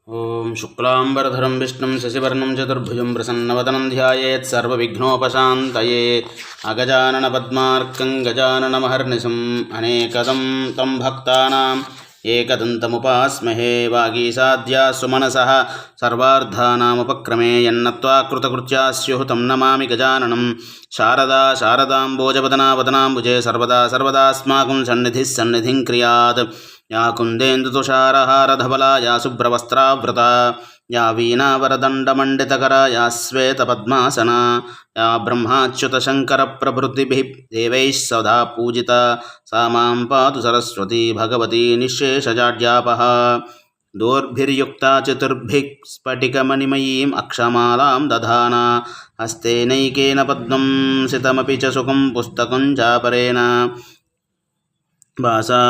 ఓం శుక్లాంబరధరం విష్ణుం శశివర్ణం చతుర్భుజం ప్రసన్నవదనం ధ్యాయేత్ సర్వవిఘ్నోపశాంతయే అగజానన పద్మార్కం గజాననమహర్నిశం అనేకదం తం భక్తానాం ఏకదంతముపాస్మహే వాగీసాద్యా సుమనసః సర్వార్థానాముపక్రమే యన్నత్వా కృతకృత్యా స్యుః తం నమామి గజాననం శారదా శారదాంబోజవదనా వదనాంబుజే సర్వదా సర్వదాస్మాకం సన్నిధిః సన్నిధిం క్రియాత్ యా కుందేందుతుషారహారధవలా యా శుభ్రవస్త్రావృతా యా వీణావరదండమండితకరా యా శ్వేతపద్మాసనా యా బ్రహ్మాచ్యుతశంకరప్రభృతిభిः దేవైः సదా పూజితా సా మాం పాతు సరస్వతీ భగవతి నిశ్శేషజాడ్యాపహ దోర్భిర్యుక్తా చతుర్భిః స్ఫటికమణిమయీం అక్షమాలాం దధానా హస్తేనైకేన పద్మం సితమపి చ సుఖం పుస్తకం చాపరేణ భాసా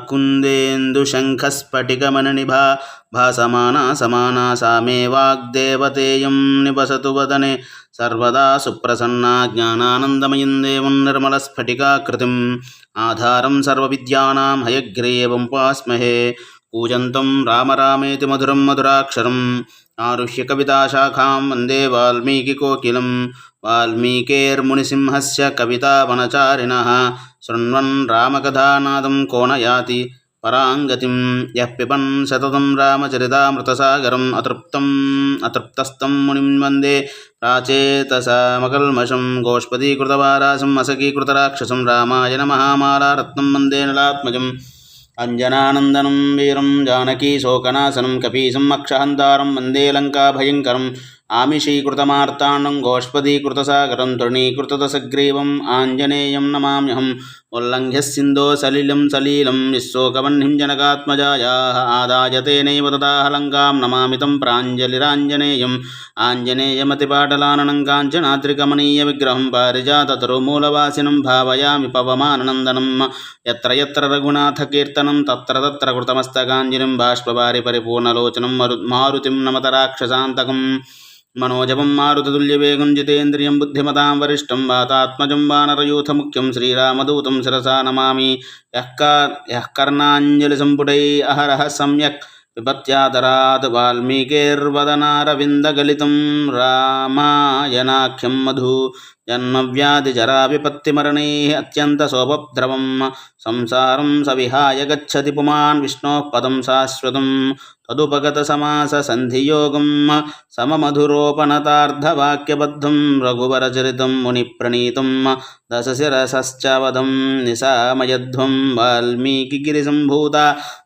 కుందేందుశంఖస్ఫటికమణినిభా భాసమానా సమానా సా మే వాగ్దేవతేయం నివసతు వదనే సర్వదా సుప్రసన్నా జ్ఞానానందమయం దేవం నిర్మలస్ఫటికాకృతిం ఆధారం సర్వవిద్యానాం హయగ్రీవముపాస్మహే కూజంతం రామ రామేతి మధురం మధురాక్షరం ఆరుహ్య కవితాశాఖాం వందే వాల్మీకికోకిలం వాల్మీకేర్మునిసింహస్య కవితావనచారిణః శృण्वन् రామకథానాదం కో న యాతి పరాంగతిం యః పిబన్ సతతం రామచరితామృతసాగరం అతృప్తస్థం మునిం వందే ప్రాచేతసామకల్మషం గోష్పదీకృతవారాసం అసకీకృతరాక్షసం రామాయణ మహామాలారత్నం వందే నలాత్మజం అంజనానందనం వీరం జానకీ శోకనాశనం కపీశం అక్షహంతారం వందే లంకాభయంకరం ఆమిషీకృతమార్తాండం గోష్పదీకృతసాగరం తృణీకృతదశగ్రీవం ఆంజనేయం నమామ్యహం ఉల్లంఘ్య సింధో సలిలం సలీలం విశ్వోకవహ్నిం జనకాత్మజాయాః ఆదాయ తేనైవ తదాహ లంకాం నమామి తం ప్రాంజలిరాంజనేయం ఆంజనేయమతిపాటలాననం కాంచనాద్రికమనీయ విగ్రహం పారిజాతతరుమూలవాసినం భావయామి పవమాననందనం యత్ర యత్ర రఘునాథకీర్తనం తత్ర తత్ర కృతమస్తకాంజలిం బాష్పవారి పరిపూర్ణలోచనం మారుతిం నమత రాక్షసాంతకం మనోజవం మారుతతుల్యవేగం జితేంద్రియం బుద్ధిమతాం వరిష్టం వాతాత్మజం వానరయూథముఖ్యం శ్రీరామదూతం శిరసా నమామి యః కర్ణాంజలిసంపుటై అహరః సమ్యక్ పిబత్యాదరాత్ వాల్మీకిర్వదనారవిందగలితం రామాయణాఖ్యం మధు జన్మవ్యాధిజరావిపత్తిమరణైః అత్యంతశోభద్రవం సంసారం సవిహాయ గచ్చతి పుమాన్ విష్ణోః పదం శాశ్వతం తదుపగతసమాససంధియోగం సమమధురోపనతార్ధవాక్యబద్ధం రఘువరచరితం మునిప్రణీతం దశశిరసశ్చవదం నిశామయధ్వం వాల్మీకిగిరిసంభూత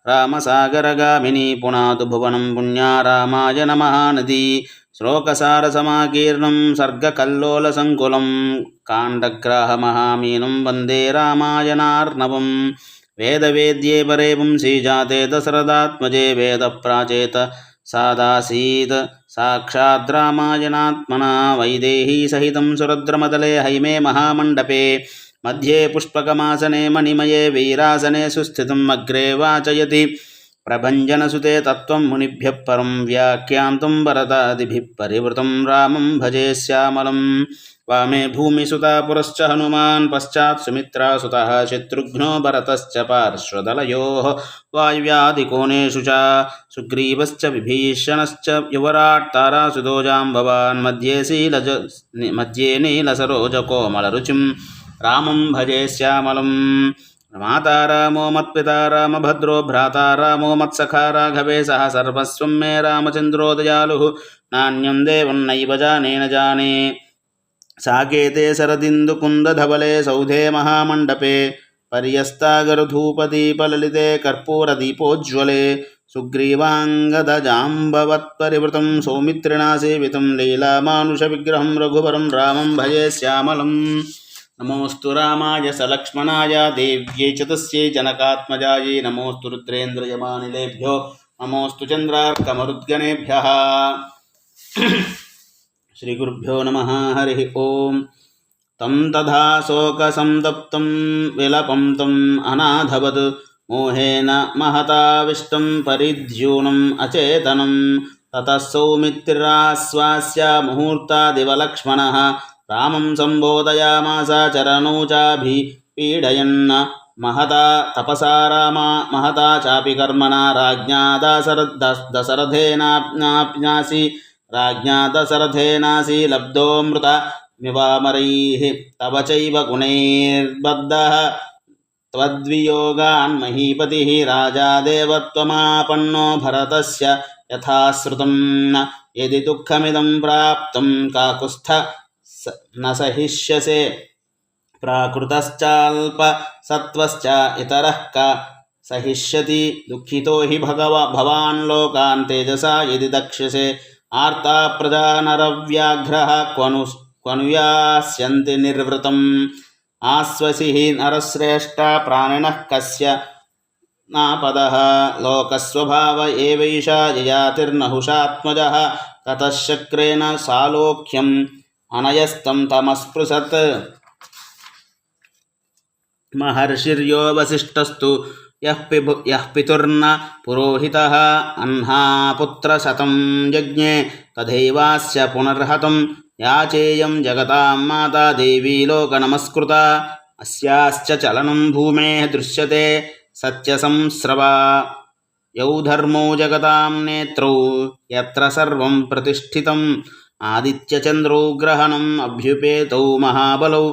రామసాగరగామినీ పునాతు భువనం పుణ్యా రామాయణ మహానదీ శ్లోకసారసమాకీర్ణం సర్గకల్లోలసంకులం కాండగ్రాహమహామీనం వందే రామాయణార్ణవం వేదవేద్యే పరే పుంసీ జాతే దశరథాత్మజే వేదప్రాచేత సాదాసీత్ సాక్షాద్రామాయణాత్మనా వైదేహీ సహితం సురద్రమతలే హైమే మహామండపే మధ్యే పుష్పకమాసనే మణిమయే వీరాసనే సుస్థితం అగ్రే వాచయతి ప్రభంజనసుతే తత్వం మునిభ్యః పరం వ్యాఖ్యాంతం వరదాదిభిః పరివృతం రామం భజే శ్యామలం వామే భూమిసుతా పురశ్చ హనుమాన్ పశ్చాత్ సుమిత్రాసుతః శత్రుఘ్నో భరతశ్చ పార్శ్వదలయోః వాయువ్యాదికోణేషు చ సుగ్రీవశ్చ విభీషణశ్చ యువరాట్ తారాసుతో జాంబవాన్ మధ్యే నీలసరోజకోమలరుచిం రామం భజే శ్యామలం మాతా రామో మత్పితా రామభద్రో భ్రాతా రామో మత్సఖా రాఘవే సహ సర్వస్వం మే రామచంద్రో దయాళుః నాన్యం దేవం నైవ జానే న జానే సాకేతే శరదిందుకుందధవలే సౌధే మహామండపే పర్యస్తాగరధూపదీపలలితే కర్పూరదీపోజ్వలే సుగ్రీవాంగదజాంబవత్పరివృతం సౌమిత్రిణా సేవితం లీలామానుషవిగ్రహం రఘువరం రామం భజే శ్యామలం నమోస్తు రామాయ సలక్ష్మణాయ దేవ్యై చ తస్యై జనకాత్మజాయై నమోస్తు రుద్రేంద్రయమానిలేభ్యో నమోస్తు చంద్రార్కమరుద్గణేభ్యః శ్రీగురుభ్యో నమః హరి ఓం తం తథా శోకసంతప్తం విలపం తం అనాథవత్ మోహేన మహతావిష్టం పరిద్యూనం అచేతనం తతః సౌమిత్రిరాశ్వాస్య ముహూర్తాదివలక్ష్మణः రామం సంబోధయామాస చరణౌ చాభిపీడయన్ महता तपसा रामा महता चापि कर्मणा राज्ञा दशरथेनासि लब्धोऽमृतमिवामरैः तव चैव गुणैर्बद्धः त्वद्वियोगान्महीपतिः राजा देवत्वमापन्नो भरतस्य यथा श्रुतं यदि दुःखमिदं प्राप्तं काकुत्स्थ न सहिष्यसे प्राकृतश्चाल्पसत्त्वश्च इतरः का सहिष्यति दुःखितो हि भवान् लोकान् तेजसा यदि दक्ष्यसे आर्ता प्रजा नरव्याघ्रः क्वनु यास्यन्ति निर्वृतम् आश्वसि हि नरश्रेष्ठा प्राणिनः कस्य नापदः लोकस्वभाव एवैषा ययातिर्नहुषात्मजः ततः शक्रेण सालोक्यम् अनयस्तं तमस्पृशत् महर्षिर्यो वसिष्ठस्तु यः पितुर्न पुरोहितः अह्नापुत्रशतं यज्ञे तथैवास्य पुनर्हतं याचेयं जगतां माता देवी लोकनमस्कृता अस्याश्च चलनं भूमेः दृश्यते सत्यसंस्रवा यौ धर्मो जगतां नेत्रौ यत्र सर्वं प्रतिष्ठितम् आदित्यचन्द्रौ ग्रहणम् अभ्युपेतौ महाबलौ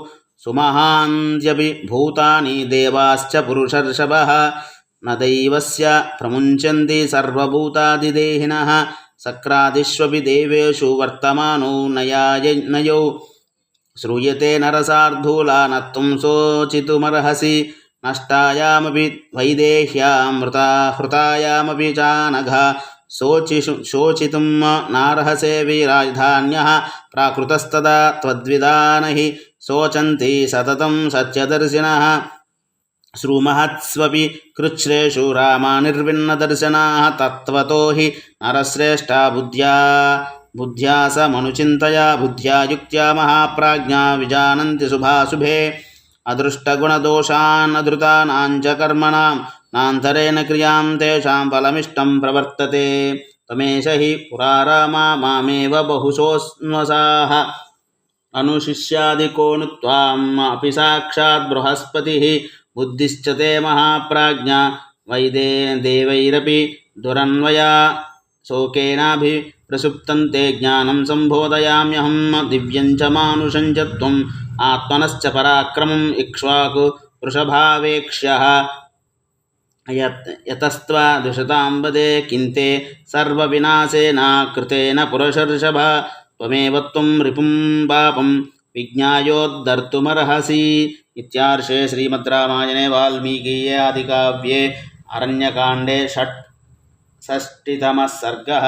सुमहान्त्यपि भूतानि देवाश्च पुरुषर्षभः न दैवस्य प्रमुञ्चन्ति सर्वभूतादिदेहिनः सक्रादिष्वपि देवेषु वर्तमानो नयौ श्रूयते नरसार्धूला न त्वं शोचितुमर्हसि नष्टायामपि वैदेह्यामृताहृतायामपि चानघा शोचितुं नार्हसे विराजधान्यः प्राकृतस्तदा त्वद्विदान हि शोचन्ति सततं सत्यदर्शिनः श्रुमहत्स्वपि कृच्छ्रेषु रामानिर्विण्णदर्शनाः तत्त्वतो हि नरश्रेष्ठा बुद्ध्या समनुचिन्तया बुद्ध्या युक्त्या महाप्राज्ञा विजानन्ति शुभाशुभे अदृष्टगुणदोषान् अधृतानां च कर्मणां नान्तरेण क्रियां तेषां फलमिष्टं प्रवर्तते तमेष हि पुरा रामा मामेव बहुशोऽन्वसाः अनुशिष्यादिको नु त्वाम् अपि साक्षात् बृहस्पतिः बुद्धिश्च ते महाप्राज्ञा देवैरपि दुरन्वया शोकेनाभिप्रसुप्तं ते ज्ञानं सम्बोधयाम्यहं दिव्यं च मानुषं च त्वम् आत्मनश्च पराक्रमम् इक्ष्वाकु वृषभावेक्ष्यः यतस्त्वा दुषतां वदे किन्ते सर्वविनाशेन कृतेन पुरुषर्षभ त्वमेव त्वं रिपुं पापं विज्ञायोद्धर्तुमर्हसि। इत्यार्षे श्रीमद्रामायणे वाल्मीकीये आदिकाव्ये अरण्यकाण्डे षष्टितमः सर्गः।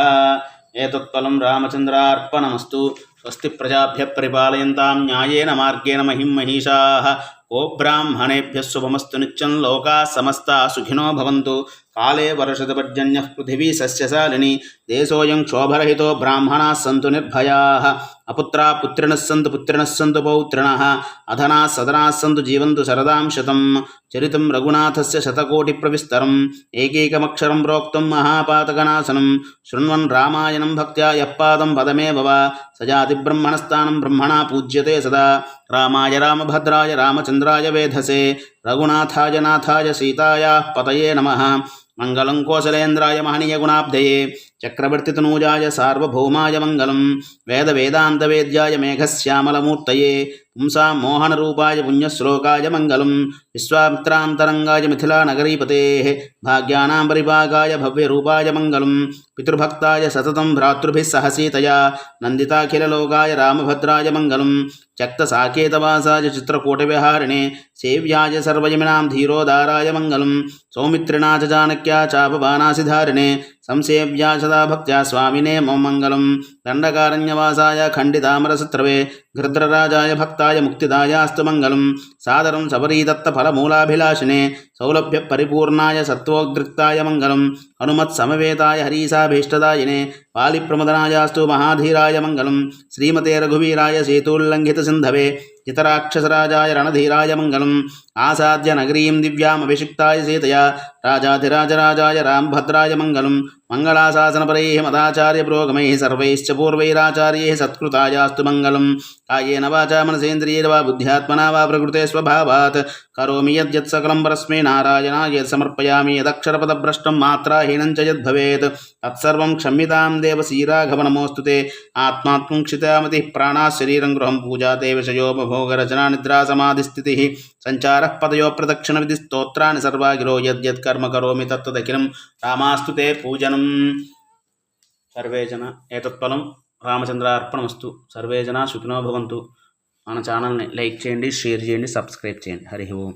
एतत्फलं रामचन्द्रार्पणमस्तु। स्वस्ति प्रजाभ्यः परिपालयन्तां न्यायेन मार्गेण महिं महिषाः। गोब्राह्मणेभ्यः शुभमस्तु नित्यं लोकाः समस्ताः सुखिनो भवन्तु। काले वर्षतु पर्जन्यः पृथिवी सस्यशालिनी। देशोऽयं क्षोभरहितो ब्राह्मणाः सन्तु निर्भयाः। अपुत्राः पुत्रिणः सन्तु पुत्रिणः सन्तु पौत्रिणः। अधनाः सदनाः सन्तु जीवन्तु शरदां शतं। चरितं रघुनाथस्य शतकोटिप्रविस्तरम्। एकैकमक्षरं प्रोक्तं महापातकनाशनं। शृण्वन् रामायणं भक्त्या यः पादं पदमेव वा स जाति ब्रह्मणस्थानं ब्रह्मणा पूज्यते सदा। रामाय रामभद्राय रामचन्द्राय वेधसे रघुनाथाय नाथाय सीतायाः पतये नमः। मंगलं कौसलेन्द्राय महनीय गुणाब्धये चक्रवर्तितनूजाय सार्वभौमाय मंगलं। वेद वेदांत वेद्याय मेघश्यामलमूर्तये पुंसां मोहनरूपाय पुण्यश्लोकाय मंगलं। विश्वामित्रान्तरंगाय मिथिला नगरीपतेः भाग्यानां परिभागाय भव्यरूपाय मंगलं। पितृभक्ताय सततं भ्रातृभिः सह सीतया नन्दिताखिललोकाय रामभद्राय मंगलं। चक्तसाकेतवासाय चित्रकूटविहारिणे सेव्याय सर्वयमिनां धीरोदाराय मंगलं। सौमित्रिणा च चाणक्या चापबाणासिधारिणे संसेव्या सदा भक्त्या स्वामिने मम मंगलं। दण्डकारण्यवासाय खण्डितामरसत्रवे घृद्रराजाय भक्ताय मुक्तिदायास्तु मंगलं। सादरं सबरीदत्तफलमूलाभिलाषिने सौलभ्यपरिपूर्णाय सत्त्वोद्रिक्ताय मंगलं। హనుమత్సమవేతాయ హరీశాభీష్టదాయినే వాలిప్రమదనాయాస్తు మహాధీరాయ మంగళం శ్రీమతే రఘువీరాయ సేతోల్లంఘితసింధవే చితరాక్షసరాజాయ రణధీరాయ మంగళం ఆసాద్య నగరీం దివ్యామభిషిక్తాయ సీతయా రాజాధిరాజరాజాయ రామభద్రాయ మంగళం మంగళాశాసనపరైః మదాచార్య పురోగమైః సర్వైశ్చ పూర్వైరాచార్యైః సత్కృతాయాస్తు మంగళం కాయేన వాచా మనసేంద్రియైర్వా వా బుద్ధ్యాత్మనా వా ప్రకృతే స్వభావాత్ కరోమి యద్యత్ సకలం పరస్మై నారాయణాయ సమర్పయామి యదక్షరపదభ్రష్టం మాత్రాహీనం చ యద్భవేత్ తత్సర్వం క్షమ్యతాం దేవ శ్రీరాఘవ నమోऽस्तु తే ఆత్మాత్మం క్షితామతిః ప్రాణాः శరీరం గృహం పూజా తే విషయోపభోగరచనా నిద్రా సమాధిస్థితిः సంచారः పదయో ప్రదక్షిణ విధి స్తోత్రాన్ని సర్వా గిరో యద్యత్ కర్మ కరోమి తత్తదఖిలం రామాస్తు తే పూజనం. సర్వే జన ఏతత్ఫలం రామచంద్రార్పణమస్తు. సర్వే జన సుఖినో భవంతు. మన ఛానల్ని లైక్ చేయండి, షేర్ చేయండి, సబ్స్క్రైబ్ చేయండి. హరి ఓం.